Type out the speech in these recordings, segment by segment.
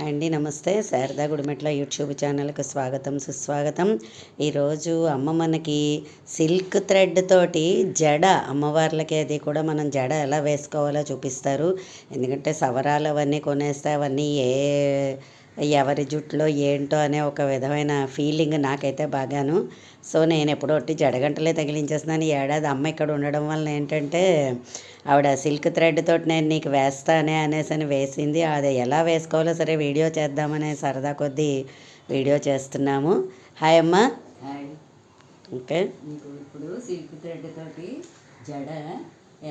అండి నమస్తే. శారదా గుడిమెట్ల యూట్యూబ్ ఛానల్కి స్వాగతం సుస్వాగతం. ఈరోజు అమ్మ మనకి సిల్క్ థ్రెడ్ తోటి జడ, అమ్మవార్లకి అది కూడా మనం జడ ఎలా వేసుకోవాలో చూపిస్తారు. ఎందుకంటే సవరాలు అవన్నీ కొనేస్తే అవన్నీ ఎవరి జుట్టులో ఏంటో అనే ఒక విధమైన ఫీలింగ్ నాకైతే బాగాను. సో నేను ఎప్పుడో ఒకటి జడగంటలే తగిలించేస్తున్నాను. ఈ ఏడాది అమ్మ ఇక్కడ ఉండడం వల్ల ఏంటంటే ఆవిడ సిల్క్ థ్రెడ్ తోటి నేను నీకు వేస్తానే అనేసి వేసింది. అది ఎలా వేసుకోవాలో సరే వీడియో చేద్దామనే సరదా కొద్దీ వీడియో చేస్తున్నాము. హాయ్ అమ్మ. హాయ్. ఓకే, మీకు ఇప్పుడు సిల్క్ థ్రెడ్ తోటి జడ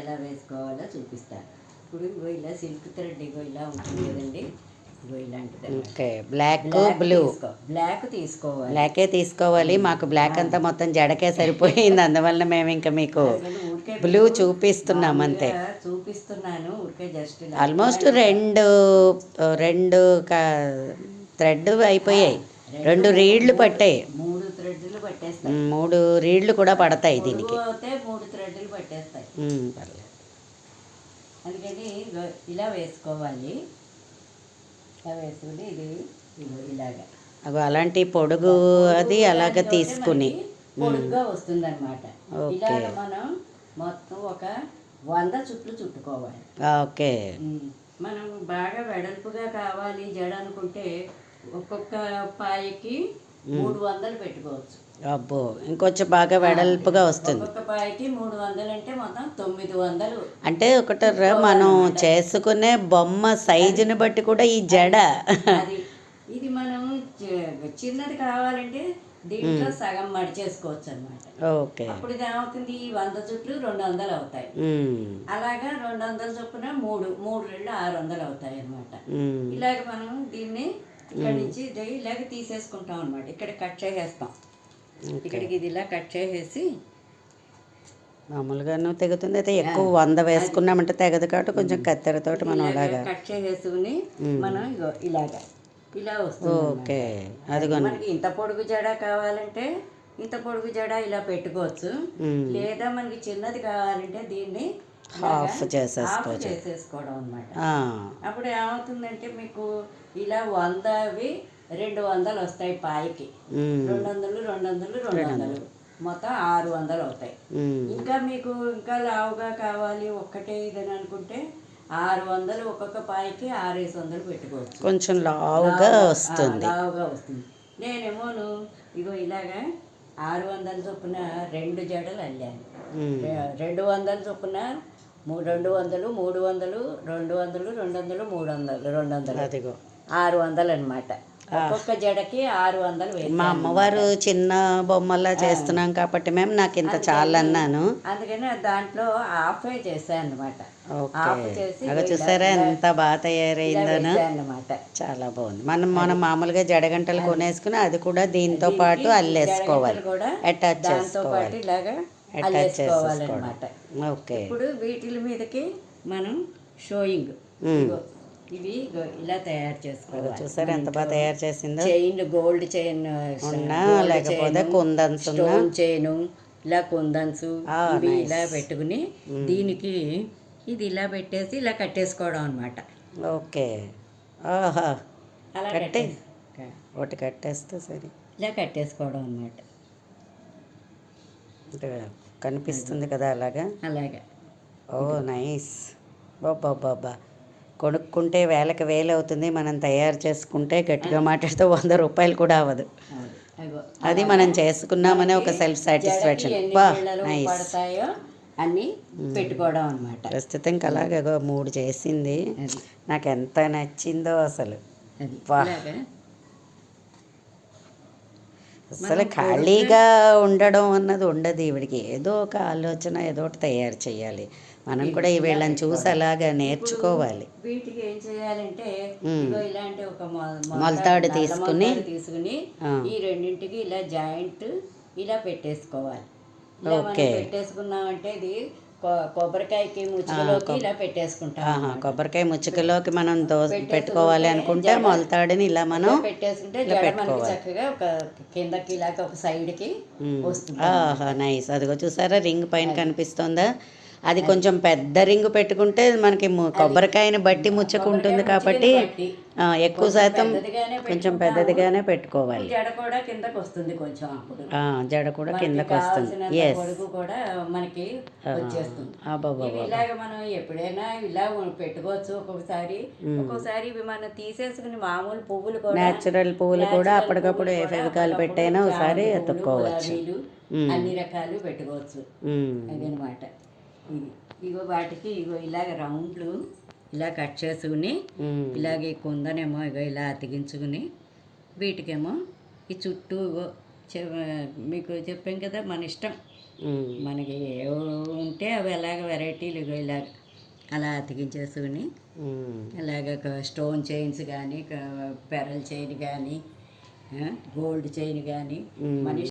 ఎలా వేసుకోవాలో చూపిస్తాను. ఇప్పుడు ఇగో ఇలా సిల్క్ థ్రెడ్ ఇగో ఇలా ఉంటుంది కదండి, ఇగో ఇలాంటిది. Okay, black blue. బ్లాక్ తీసుకోవాలి. బ్లాకే తీసుకోవాలి. మాకు బ్లాక్ అంతా మొత్తం జడకే సరిపోయింది. అందువల్ల మేము ఇంకా మీకు బ్లూ చూపిస్తున్నాం అంతే. చూపిస్తున్నాను ఊరికే జస్ట్ ఆల్మోస్ట్ రెండు థ్రెడ్ అయిపోయాయి. 2 రీళ్లు పట్టాయి. 3 థ్రెడ్లు పట్టేస్తాయి. 3 రీళ్లు కూడా పడతాయి దీనికి. అయితే 3 థ్రెడ్లు పట్టేస్తాయి. పర్లేదు. అందుకని ఇలా వేసుకోవాలి. ఇలా వేసుకుని ఇది ఇలాగా అగో అలాంటి పొడుగు అది అలాగ తీసుకుని పొడుగ్గా వస్తుంది అనమాట. ఇలాగ మనం మొత్తం ఒక 100 చుట్లు చుట్టుకోవాలి. ఓకే, మనం బాగా వెడల్పుగా కావాలి జడ అనుకుంటే ఒక్కొక్క పాయకి 300 పెట్టుకోవచ్చు. అబ్బో, ఇంకొంచెం బాగా వెడల్పుగా వస్తుంది. ఒక్కొక్క పాయకి 300 అంటే మొత్తం 900. అంటే ఒకటి మనం చేసుకునే బొమ్మ సైజుని బట్టి కూడా ఈ జడ అది ఇది మనం చిన్నది కావాలంటే దీంట్లో సగం మడిచేసుకోవచ్చు అనమాట. ఓకే, అప్పుడు ఇది ఏమవుతుంది, 100 చుట్లు 200 అవుతాయి. అలాగా 200 చొప్పున 3 రెళ్ళు 600 అవుతాయి అనమాట. ఇలాగ మనం దీన్ని ఇక్కడ నుంచి ఇలాగ తీసేసుకుంటాం అనమాట. ఇక్కడ కట్ చేసేస్తాం. ఇక్కడికి ఇది ఇలా కట్ చేసేసి మామూలుగాను తెగుతుంది. అయితే ఎక్కువ 100 వేసుకున్నామంటే తెగదు కాబట్టి కొంచెం కత్తెరతోటి మనం అలాగా కట్ చేసేసుకుని మనం ఇలాగా ఇలా వస్తుంది. ఓకే, అదిగో మనకి ఇంత పొడుగు జడ కావాలంటే ఇంత పొడుగు జడ ఇలా పెట్టుకోవచ్చు. లేదా మనకి చిన్నది కావాలంటే దీన్ని హాఫ్ చేసేసుకోవడం అనమాట. అప్పుడు ఏమవుతుందంటే మీకు ఇలా 100వి 200 వస్తాయి పాయికి. 200 మొత్తం 600 అవుతాయి. ఇంకా మీకు ఇంకా లావుగా కావాలి ఒక్కటే ఇదని అనుకుంటే 600 ఒక్కొక్క పాయికి 600 పెట్టుకోవచ్చు. కొంచెం లావుగా వస్తుంది. నేనేమోను ఇగో ఇలాగా 600 చొప్పున 2 జడలు అల్లాను. 200 చొప్పున 200 300 200 200 300 200 అదిగో 600 అనమాట. ఒక్కొక్క జడకి 600 వేసాను. మా అమ్మవారు చిన్న బొమ్మలా చేస్తున్నాం కాబట్టి మేము నాకు ఇంత చాలన్నాను. అందుకని దాంట్లో హాఫే చేశాను అనమాట. అలా చూసారా ఎంత బాగా తయారైందనో. అన్నమాట చాలా బాగుంది. మనం మామూలుగా జడగంటలు కొనేసుకుని అది కూడా దీంతో పాటు అల్లేసుకోవాలి, అటాచ్ చేసుకోవాలి. ఇలాగా అల్లేసుకోవాలన్నమాట. ఓకే, ఇప్పుడు వీటి మీదకి మనం షోయింగ్ ఇవి ఇలా తయారు చేసుకోవాలి. చూసారా ఎంత బాగా తయారు చేసిందో. చైన్, గోల్డ్ చైన్ ఉన్నా లేకపోతే కుందన్స్ చైన్, ఇలా కుందన్స్ ఇవి ఇలా పెట్టుకుని దీనికి ఇది ఇలా పెట్టేసి ఇలా కట్టేసుకోవడం అనమాట. ఓకే, ఆహా, అలా ఒకటి కట్టేస్తే సరే ఇలా కట్టేసుకోవడం అనమాట. కనిపిస్తుంది కదా అలాగా. ఓ నైస్. బాబా, కొనుక్కుంటే వేలకు వేలు అవుతుంది. మనం తయారు చేసుకుంటే గట్టిగా మాట్లాడితే 100 రూపాయలు కూడా అవ్వదు. అది మనం చేసుకున్నామనే ఒక సెల్ఫ్ సాటిస్ఫాక్షన్. నైస్ అన్నీ పెట్టుకోవడం అనమాట. ప్రస్తుతం అలాగే 3 చేసింది. నాకు ఎంత నచ్చిందో అసలు. అసలు ఖాళీగా ఉండడం అన్నది ఉండదు ఈవిడికి. ఏదో ఒక ఆలోచన, ఏదో ఒకటి తయారు చేయాలి. మనం కూడా ఈ వీళ్ళని చూసి అలాగా నేర్చుకోవాలి. వీటికి ఏం చేయాలంటే ఇలాంటి ఒక మొలతాడు తీసుకుని ఈ రెండింటికి ఇలా జాయింట్ ఇలా పెట్టేసుకోవాలి. పెట్టేసుకున్నామంటే ఇది కొబ్బరికాయకి ముచ్చుకలోకి ఇలా పెట్టేసుకుంటాం. కొబ్బరికాయ ముచ్చుకలోకి మనం పెట్టుకోవాలి అనుకుంటే మొలతాడిని ఇలా మనం పెట్టేసుకుంటే జడ మనకి చక్కగా ఒక కిందకి ఇలాగ ఒక సైడ్కి వస్తుంది. నైస్. అదిగో చూసారా రింగ్ పైన కనిపిస్తుందా. అది కొంచెం పెద్ద రింగు పెట్టుకుంటే మనకి కొబ్బరికాయని బట్టి ముచ్చకుంటుంది కాబట్టి ఎక్కువ శాతం కొంచెం పెద్దదిగానే పెట్టుకోవాలి. జడ కూడా కిందకు వస్తుంది కొంచెం, అప్పుడు జడ కూడా కిందకు వస్తుంది. పొడుగు కూడా మనకి వచ్చేస్తుంది. ఇలాగ మనం ఎప్పుడైనా ఇలా పెట్టుకోవచ్చు. ఒక్కొక్కసారి ఇవి మనం తీసేసుకుని మామూలు పువ్వులు కూడా, నేచురల్ పువ్వులు కూడా అప్పటికప్పుడు ఏ ఫెవికాల్ పెట్టైనా ఒకసారి ఎత్తుక్కోవచ్చు. అన్ని రకాలు పెట్టుకోవచ్చు. అదనమాట. ఇగో వాటికి ఇలాగ రౌండ్లు ఇలా కట్ చేసుకుని ఇలాగ ఈ కుందనేమో ఇలా అతికించుకుని వీటికేమో ఈ చుట్టూ మీకు చెప్పాం కదా, మన ఇష్టం, మనకి ఏ ఉంటే అవి ఎలాగ వెరైటీలు ఇలాగ అలా అతికించేసుకుని ఇలాగ స్టోన్ చైన్స్ కానీ, పెరల్ చైన్ కానీ, గోల్డ్ చైన్ కానీ మన